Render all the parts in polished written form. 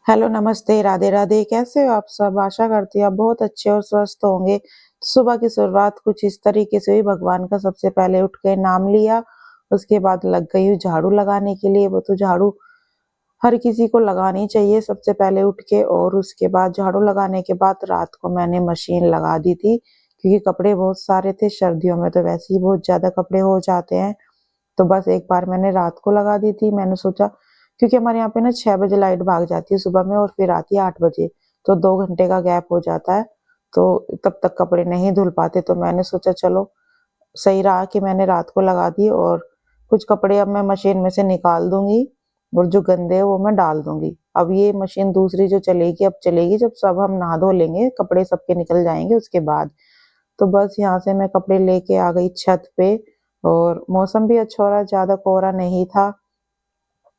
Hello, नमस्ते, राधे राधे। कैसे हो आप सब? आशा करती हूँ आप बहुत अच्छे और स्वस्थ होंगे। सुबह की शुरुआत कुछ इस तरीके से हुई, भगवान का सबसे पहले उठ के नाम लिया, उसके बाद लग गई हूँ झाड़ू लगाने के लिए। वो तो झाड़ू हर किसी को लगानी चाहिए सबसे पहले उठ के, और उसके बाद झाड़ू लगाने के बाद रात को मैंने मशीन लगा दी थी, क्योंकि कपड़े बहुत सारे थे। सर्दियों में तो वैसे ही बहुत ज़्यादा कपड़े हो जाते हैं, तो बस एक बार मैंने रात को लगा दी थी। मैंने सोचा, क्योंकि हमारे यहाँ पे ना 6 बजे लाइट भाग जाती है सुबह में, और फिर आती है 8 बजे, तो 2 घंटे का गैप हो जाता है, तो तब तक कपड़े नहीं धुल पाते। तो मैंने सोचा चलो सही रहा कि मैंने रात को लगा दी, और कुछ कपड़े अब मैं मशीन में से निकाल दूंगी, और जो गंदे है वो मैं डाल दूंगी। अब ये मशीन दूसरी जो चलेगी, अब चलेगी जब सब हम नहा धो लेंगे, कपड़े सबके निकल जाएंगे उसके बाद। तो बस यहाँ से मैं कपड़े लेके आ गई छत पे, और मौसम भी अच्छा हो रहा है, ज्यादा कोहरा नहीं था।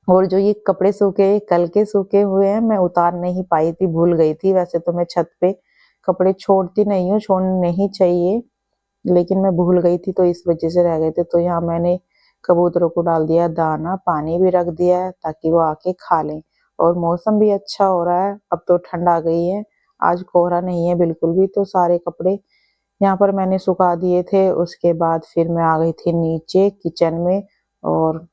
और जो ये कपड़े सूखे कल के सूखे हुए हैं, मैं उतार नहीं पाई थी, भूल गई थी। वैसे तो मैं छत पे कपड़े छोड़ती नहीं हूँ, छोड़ने नहीं चाहिए, लेकिन मैं भूल गई थी तो इस वजह से रह गए थे। तो यहाँ मैंने कबूतरों को डाल दिया दाना, पानी भी रख दिया है ताकि वो आके खा लें। और मौसम भी अच्छा हो रहा है, अब तो ठंड आ गई है, आज कोहरा नहीं है बिल्कुल भी। तो सारे कपड़े यहाँ पर मैंने सुखा दिए थे। उसके बाद फिर मैं आ गई थी नीचे किचन में, और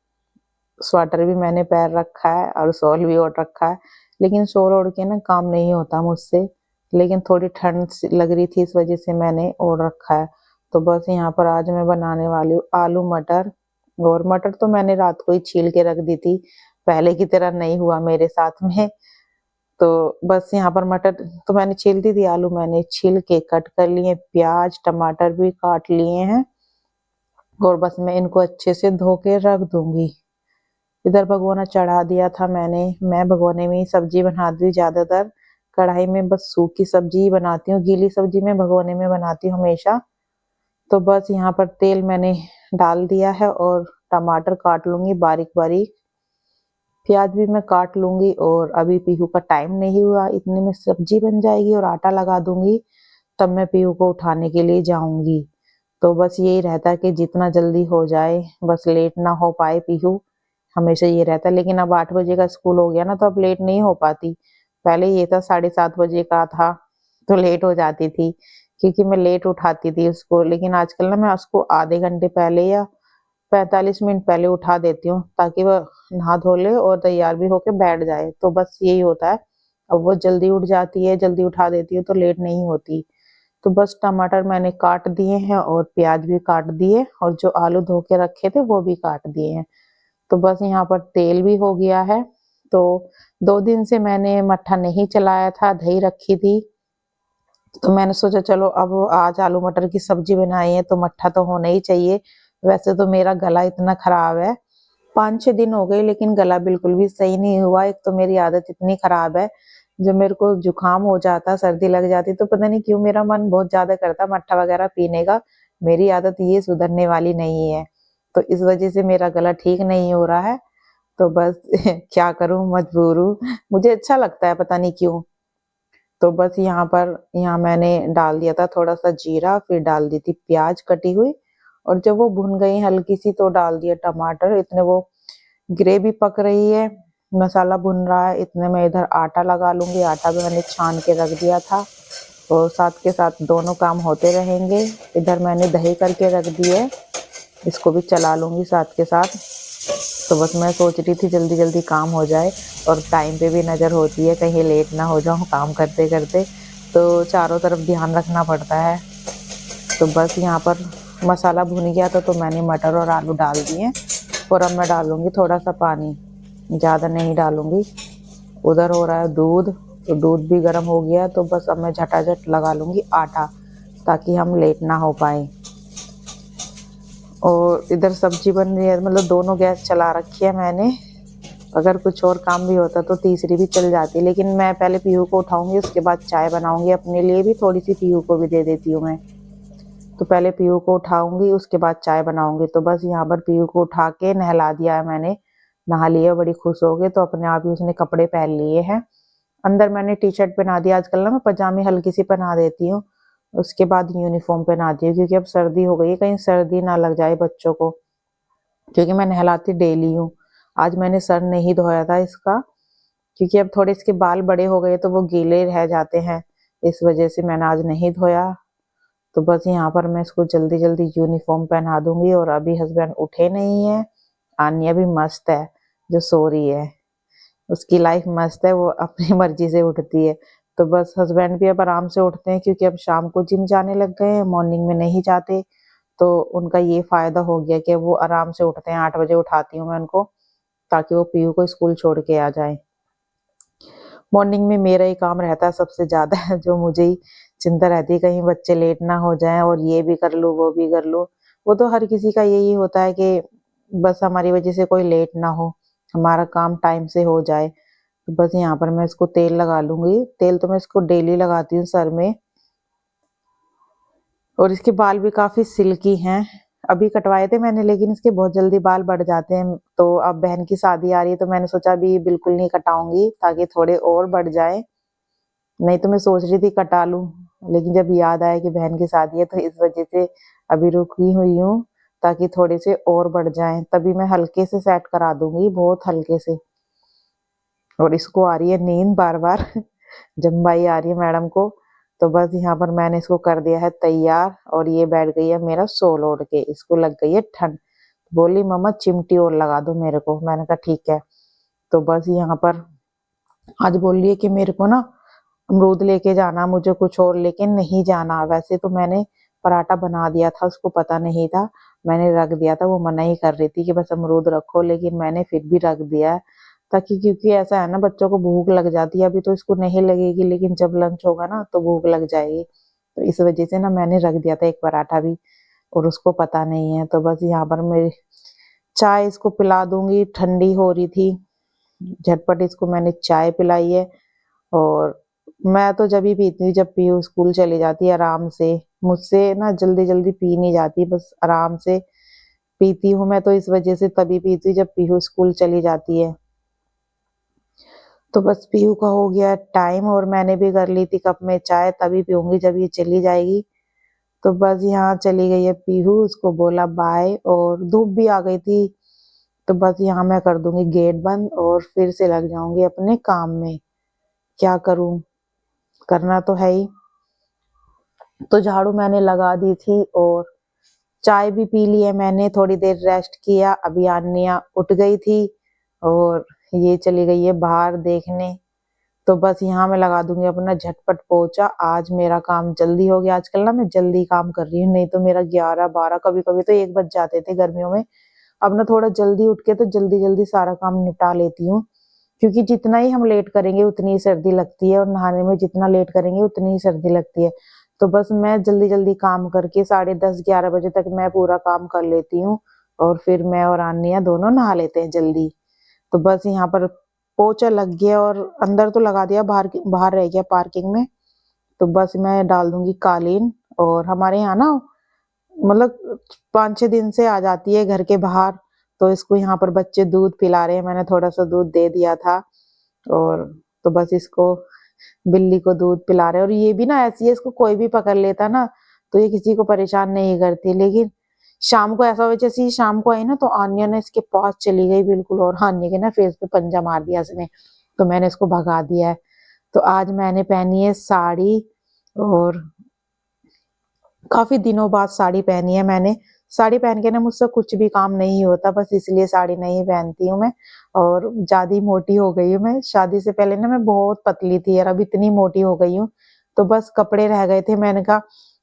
स्वेटर भी मैंने पैर रखा है और शॉल भी ओढ़ रखा है, लेकिन शॉल ओढ़ के ना काम नहीं होता मुझसे, लेकिन थोड़ी ठंड लग रही थी इस वजह से मैंने ओढ़ रखा है। तो बस यहाँ पर आज मैं बनाने वाली हूँ आलू मटर। और मटर तो मैंने रात को ही छील के रख दी थी, पहले की तरह नहीं हुआ मेरे साथ में। तो बस यहाँ पर मटर तो मैंने छील दी थी, आलू मैंने छील के कट कर लिए, प्याज टमाटर भी काट लिए हैं, और बस मैं इनको अच्छे से धो के रख दूंगी। इधर भगोना चढ़ा दिया था मैंने। मैं भगोने में ही सब्जी बनाती हूँ ज्यादातर, कढ़ाई में बस सूखी सब्जी ही बनाती हूँ, गीली सब्जी मैं भगोने में बनाती हूँ हमेशा। तो बस यहाँ पर तेल मैंने डाल दिया है, और टमाटर काट लूंगी बारीक बारीक, प्याज भी मैं काट लूंगी। और अभी पीहू का टाइम नहीं हुआ, इतने में सब्जी बन जाएगी और आटा लगा दूंगी, तब मैं पीहू को उठाने के लिए जाऊंगी। तो बस यही रहता है कि जितना जल्दी हो जाए, बस लेट ना हो पाए पीहू, हमेशा ये रहता है। लेकिन अब 8 बजे का स्कूल हो गया ना, तो अब लेट नहीं हो पाती। पहले ये था 7:30 बजे का था, तो लेट हो जाती थी, क्योंकि मैं लेट उठाती थी उसको। लेकिन आजकल ना मैं उसको आधे घंटे पहले या 45 मिनट पहले उठा देती हूँ, ताकि वह नहा धो ले और तैयार भी होके बैठ जाए। तो बस यही होता है, अब वो जल्दी उठ जाती है, जल्दी उठा देती है, तो लेट नहीं होती। तो बस टमाटर मैंने काट दिए हैं, और प्याज भी काट दिए, और जो आलू धो के रखे थे वो भी काट दिए हैं। तो बस यहाँ पर तेल भी हो गया है। तो 2 दिन से मैंने मट्ठा नहीं चलाया था, दही रखी थी, तो मैंने सोचा चलो अब आज आलू मटर की सब्जी बनाई है तो मट्ठा तो होना ही चाहिए। वैसे तो मेरा गला इतना खराब है, 5-6 दिन हो गए, लेकिन गला बिल्कुल भी सही नहीं हुआ। एक तो मेरी आदत इतनी खराब है, जब मेरे को जुकाम हो जाता, सर्दी लग जाती, तो पता नहीं क्यों मेरा मन बहुत ज्यादा करता मट्ठा वगैरह पीने का। मेरी आदत ये सुधरने वाली नहीं है, तो इस वजह से मेरा गला ठीक नहीं हो रहा है। तो बस क्या करूं, मजबूर हूँ, मुझे अच्छा लगता है पता नहीं क्यों। तो बस यहाँ मैंने डाल दिया था थोड़ा सा जीरा, फिर डाल दी थी प्याज कटी हुई, और जब वो भुन गई हल्की सी तो डाल दिया टमाटर। इतने वो ग्रेवी पक रही है, मसाला भुन रहा है, इतने में इधर आटा लगा लूंगी। आटा भी मैंने छान के रख दिया था, और साथ के साथ दोनों काम होते रहेंगे। इधर मैंने दही करके रख दी है, इसको भी चला लूंगी साथ के साथ। तो बस मैं सोच रही थी जल्दी जल्दी काम हो जाए, और टाइम पे भी नज़र होती है, कहीं लेट ना हो जाऊँ काम करते करते, तो चारों तरफ ध्यान रखना पड़ता है। तो बस यहाँ पर मसाला भुन गया था, तो मैंने मटर और आलू डाल दिए, और अब मैं डालूंगी थोड़ा सा पानी, ज़्यादा नहीं डालूंगी। उधर हो रहा है दूध, तो दूध भी गर्म हो गया, तो बस अब मैं झटाझट लगा लूंगी आटा, ताकि हम लेट ना हो पाए। और इधर सब्जी बन रही है, मतलब दोनों गैस चला रखी है मैंने। अगर कुछ और काम भी होता तो तीसरी भी चल जाती, लेकिन मैं पहले पीहू को उठाऊंगी, उसके बाद चाय बनाऊंगी, अपने लिए भी थोड़ी सी पीहू को भी दे देती हूँ मैं। तो पहले पीहू को उठाऊंगी, उसके बाद चाय बनाऊंगी। तो बस यहाँ पर पीहू को उठा के नहला दिया है मैंने, नहा लिया, बड़ी खुश हो गई, तो अपने आप ही उसने कपड़े पहन लिए हैं। अंदर मैंने टी शर्ट पहना दिया, आजकल ना मैं पजामे हल्की सी पहना देती हूँ, उसके बाद यूनिफॉर्म पहना दी हूँ, क्योंकि अब सर्दी हो गई है, कहीं सर्दी ना लग जाए बच्चों को, क्योंकि मैं नहलाती डेली हूँ। आज मैंने सर नहीं धोया था इसका, क्योंकि अब थोड़े इसके बाल बड़े हो गए तो वो गीले रह जाते हैं, इस वजह से मैंने आज नहीं धोया। तो बस यहाँ पर मैं इसको जल्दी जल्दी यूनिफॉर्म पहना दूंगी। और अभी हस्बैंड उठे नहीं है। आन्या भी मस्त है जो सो रही है, उसकी लाइफ मस्त है, वो अपनी मर्जी से उठती है। तो बस हस्बैंड भी अब आराम से उठते हैं क्योंकि अब शाम को जिम जाने लग गए हैं, मॉर्निंग में नहीं जाते। तो उनका ये फायदा हो गया कि वो आराम से उठते हैं। 8 बजे उठाती हूँ मैं उनको, ताकि वो पीयू को स्कूल छोड़ के आ जाए। मॉर्निंग में मेरा ही काम रहता है सबसे ज्यादा है, जो मुझे ही चिंता रहती है कहीं बच्चे लेट ना हो जाएं और ये भी कर लूं वो भी कर लूं। वो तो हर किसी का यही होता है कि बस हमारी वजह से कोई लेट ना हो, हमारा काम टाइम से हो जाए। तो बस यहाँ पर मैं इसको तेल लगा लूंगी। तेल तो मैं इसको डेली लगाती हूँ सर में। और इसके बाल भी काफी सिल्की हैं। अभी कटवाए थे मैंने, लेकिन इसके बहुत जल्दी बाल बढ़ जाते हैं। तो अब बहन की शादी आ रही है तो मैंने सोचा अभी बिल्कुल नहीं कटाऊंगी, ताकि थोड़े और बढ़ जाए। नहीं तो मैं सोच रही थी कटा लूं, लेकिन जब याद आया कि बहन की शादी है तो इस वजह से अभी रुकी हुई हूँ, ताकि थोड़े से और बढ़ जाएं। तभी मैं हल्के से सेट करा दूंगी, बहुत हल्के से। और इसको आ रही है नींद बार बार जम्बाई आ रही है मैडम को। तो बस यहाँ पर मैंने इसको कर दिया है तैयार, और ये बैठ गई है मेरा सोल ओढ़ के। इसको लग गई है ठंड, बोली मम्मा चिमटी और लगा दो मेरे को। मैंने कहा ठीक है। तो बस यहाँ पर आज बोल रही है कि मेरे को ना अमरूद लेके जाना, मुझे कुछ और लेके नहीं जाना। वैसे तो मैंने पराठा बना दिया था, उसको पता नहीं था, मैंने रख दिया था। वो मना ही कर रही थी कि बस अमरूद रखो, लेकिन मैंने फिर भी रख दिया है, ताकि क्योंकि ऐसा है ना, बच्चों को भूख लग जाती है। अभी तो इसको नहीं लगेगी, लेकिन जब लंच होगा ना तो भूख लग जाएगी। तो इस वजह से ना मैंने रख दिया था एक पराठा भी, और उसको पता नहीं है। तो बस यहाँ पर मेरी चाय इसको पिला दूंगी, ठंडी हो रही थी, झटपट इसको मैंने चाय पिलाई है। और मैं तो जब ही पीती हूँ जब पीहू स्कूल चली जाती है आराम से। मुझसे ना जल्दी जल्दी पी नहीं जाती, बस आराम से पीती हूँ मैं। तो इस वजह से तभी पीती हूँ जब पीहू स्कूल चली जाती है। तो बस पीहू का हो गया टाइम, और मैंने भी कर ली थी कप में चाय, तभी पीऊंगी जब ये चली जाएगी। तो बस यहाँ चली गई है पीहू, उसको बोला बाय, और धूप भी आ गई थी। तो बस यहाँ मैं कर दूंगी गेट बंद और फिर से लग जाऊंगी अपने काम में। क्या करूं, करना तो है ही। तो झाड़ू मैंने लगा दी थी, और चाय भी पी ली है मैंने, थोड़ी देर रेस्ट किया। अभी आन्या उठ गई थी और ये चली गई है बाहर देखने। तो बस यहाँ मैं लगा दूंगी अपना झटपट पोछा। आज मेरा काम जल्दी हो गया। आजकल ना मैं जल्दी काम कर रही हूँ, नहीं तो मेरा 11 12, कभी कभी तो 1 बज जाते थे गर्मियों में। अब ना थोड़ा जल्दी उठ के तो जल्दी जल्दी सारा काम निपटा लेती हूँ, क्योंकि जितना ही हम लेट करेंगे उतनी ही सर्दी लगती है, और नहाने में जितना लेट करेंगे उतनी ही सर्दी लगती है। तो बस मैं जल्दी जल्दी काम करके 10:30 11 बजे तक मैं पूरा काम कर लेती हूँ, और फिर मैं और आन्या दोनों नहा लेते हैं जल्दी। तो बस यहाँ पर पोछा लग गया, और अंदर तो लगा दिया, बाहर बाहर रह गया पार्किंग में। तो बस मैं डाल दूंगी कालीन। और हमारे यहाँ ना मतलब 5 6 दिन से आ जाती है घर के बाहर। तो इसको यहाँ पर बच्चे दूध पिला रहे हैं, मैंने थोड़ा सा दूध दे दिया था। और तो बस इसको, बिल्ली को दूध पिला रहे हैं। और ये भी ना ऐसी है, इसको कोई भी पकड़ लेता ना तो ये किसी को परेशान नहीं करती। लेकिन शाम को ऐसा हुआ, जैसे ही शाम को आई ना तो आन्या ने इसके पास चली गई बिल्कुल, और आन्या के ना फेस पे पंजा मार दिया इसने। तो मैंने इसको भगा दिया है। तो आज मैंने पहनी है साड़ी, और काफी दिनों बाद साड़ी पहनी है मैंने। साड़ी पहन के ना मुझसे कुछ भी काम नहीं होता, बस इसलिए साड़ी नहीं पहनती हूँ मैं। और ज्यादा मोटी हो गई हूँ मैं। शादी से पहले ना मैं बहुत पतली थी, और अब इतनी मोटी हो गई हूँ। तो बस कपड़े रह गए थे, मैंने कहा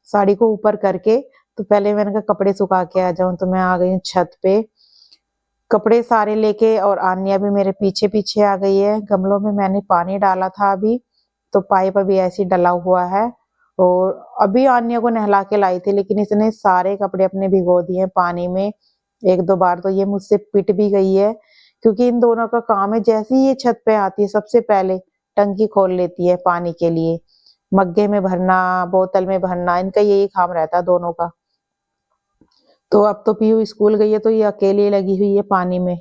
साड़ी को ऊपर करके, तो पहले मैंने कहा कपड़े सुखा के आ जाऊं। तो मैं आ गई हूँ छत पे कपड़े सारे लेके, और आन्या भी मेरे पीछे पीछे आ गई है। गमलों में मैंने पानी डाला था अभी, तो पाइप अभी ऐसे ही डला हुआ है। और अभी आन्या को नहला के लाई थी, लेकिन इसने सारे कपड़े अपने भिगो दिए पानी में। 1 2 बार तो ये मुझसे पिट भी गई है, क्योंकि इन दोनों का काम है, जैसे ही ये छत पे आती है सबसे पहले टंकी खोल लेती है पानी के लिए। मग्गे में भरना, बोतल में भरना, इनका यही काम रहता है दोनों का। तो अब तो पीहू स्कूल गई है तो ये अकेली लगी हुई है पानी में।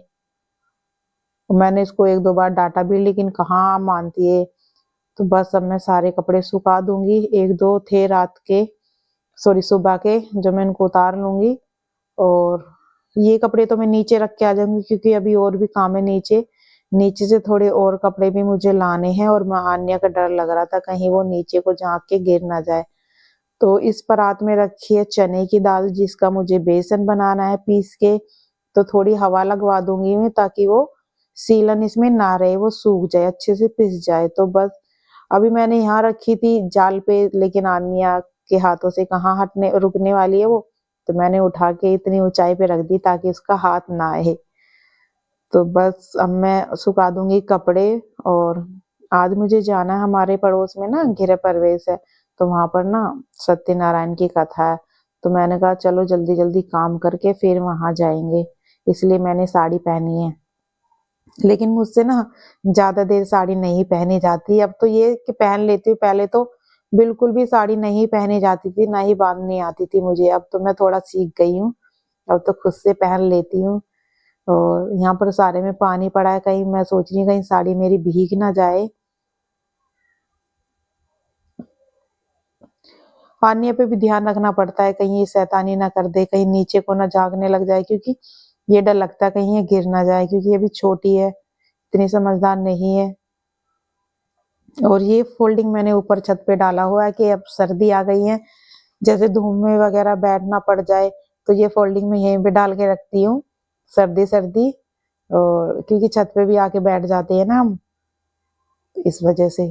मैंने इसको 1 2 बार डांटा भी, लेकिन कहाँ मानती है। तो बस अब मैं सारे कपड़े सुखा दूंगी। 1 2 थे रात के, सॉरी सुबह के, जो मैं इनको उतार लूंगी। और ये कपड़े तो मैं नीचे रख के आ जाऊंगी, क्योंकि अभी और भी काम है नीचे। नीचे से थोड़े और कपड़े भी मुझे लाने हैं और आन्या का डर लग रहा था कहीं वो नीचे को झांक के गिर ना जाए। तो इस परात में रखी है चने की दाल जिसका मुझे बेसन बनाना है पीस के। तो थोड़ी हवा लगवा दूंगी मैं ताकि वो सीलन इसमें ना रहे, वो सूख जाए, अच्छे से पिस जाए। तो बस अभी मैंने यहाँ रखी थी जाल पे, लेकिन आन्या के हाथों से कहाँ हटने रुकने वाली है वो, तो मैंने उठा के इतनी ऊंचाई पे रख दी ताकि उसका हाथ ना आए। तो बस अब मैं सुखा दूंगी कपड़े। और आज मुझे जाना है, हमारे पड़ोस में ना गृह प्रवेश है, तो वहां पर ना सत्यनारायण की कथा है। तो मैंने कहा चलो जल्दी जल्दी काम करके फिर वहां जाएंगे, इसलिए मैंने साड़ी पहनी है। लेकिन मुझसे ना ज्यादा देर साड़ी नहीं पहनी जाती। अब तो ये कि पहन लेती हूँ, पहले तो बिल्कुल भी साड़ी नहीं पहनी जाती थी, ना ही बांधनी आती थी मुझे। अब तो मैं थोड़ा सीख गई हूँ, अब तो खुद से पहन लेती हूँ। और यहाँ पर सारे में पानी पड़ा है, कहीं मैं सोच रही हूँ कहीं साड़ी मेरी भीग ना जाए। पानी पे भी ध्यान रखना पड़ता है, कहीं ये शैतानी ना कर दे, कहीं नीचे को ना झांकने लग जाए, क्योंकि ये डर लगता है कहीं ये गिर ना जाए, क्योंकि ये भी छोटी है, इतनी समझदार नहीं है। और ये फोल्डिंग मैंने ऊपर छत पे डाला हुआ है कि अब सर्दी आ गई है, जैसे धूप में वगैरह बैठना पड़ जाए तो ये फोल्डिंग में यहीं पे डाल के रखती हूँ, सर्दी सर्दी। और क्योंकि छत पे भी आके बैठ जाते हैं ना हम, इस वजह से।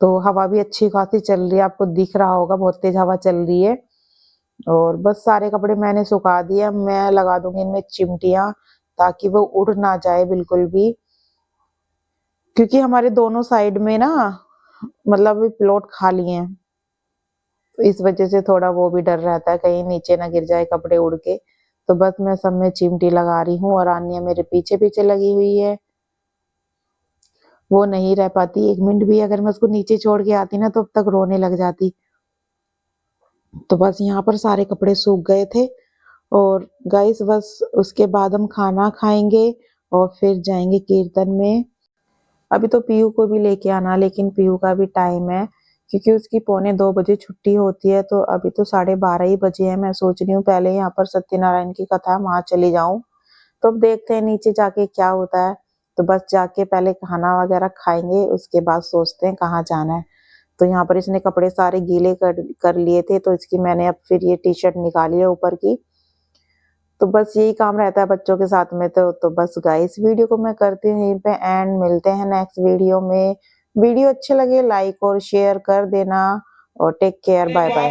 तो हवा भी अच्छी खासी चल रही है, आपको दिख रहा होगा बहुत तेज हवा चल रही है। और बस सारे कपड़े मैंने सुखा दिए, मैं लगा दूंगी इनमें चिमटियां ताकि वो उड़ ना जाए बिल्कुल भी, क्योंकि हमारे दोनों साइड में ना मतलब प्लॉट खाली हैं, तो इस वजह से थोड़ा वो भी डर रहता है कहीं नीचे ना गिर जाए कपड़े उड़ के। तो बस मैं सब में चिमटी लगा रही हूँ और आन्या मेरे पीछे पीछे लगी हुई है, वो नहीं रह पाती एक मिनट भी। अगर मैं उसको नीचे छोड़ के आती ना तो अब तक रोने लग जाती। तो बस यहाँ पर सारे कपड़े सूख गए थे। और गाइस बस उसके बाद हम खाना खाएंगे और फिर जाएंगे कीर्तन में। अभी तो पीयू को भी लेके आना, लेकिन पीयू का भी टाइम है, क्योंकि उसकी 1:45 छुट्टी होती है। तो अभी तो 12:30 ही बजे है। मैं सोच रही हूँ पहले यहाँ पर सत्यनारायण की कथा वहां चली जाऊं। तो अब देखते हैं नीचे जाके क्या होता है। तो बस जाके पहले खाना वगैरह खाएंगे, उसके बाद सोचते हैं कहाँ जाना है। तो यहाँ पर इसने कपड़े सारे गीले कर लिए थे, तो इसकी मैंने अब फिर ये टी शर्ट निकाली है ऊपर की। तो बस यही काम रहता है बच्चों के साथ में। तो बस गाइस वीडियो को मैं करती हूँ यहीं पे एंड, मिलते हैं नेक्स्ट वीडियो में। वीडियो अच्छे लगे लाइक और शेयर कर देना और टेक केयर, बाय बाय।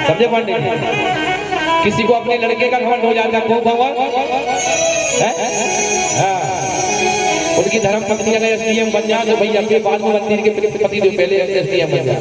समझे पंडित, किसी को अपने लड़के का घमंड हो जाता है, खूब उनकी धर्म पत्नी अगर एसडीएम बन जाए तो भाई अपने बाद में मंदिर के पति पहले एसडीएम बन जाए।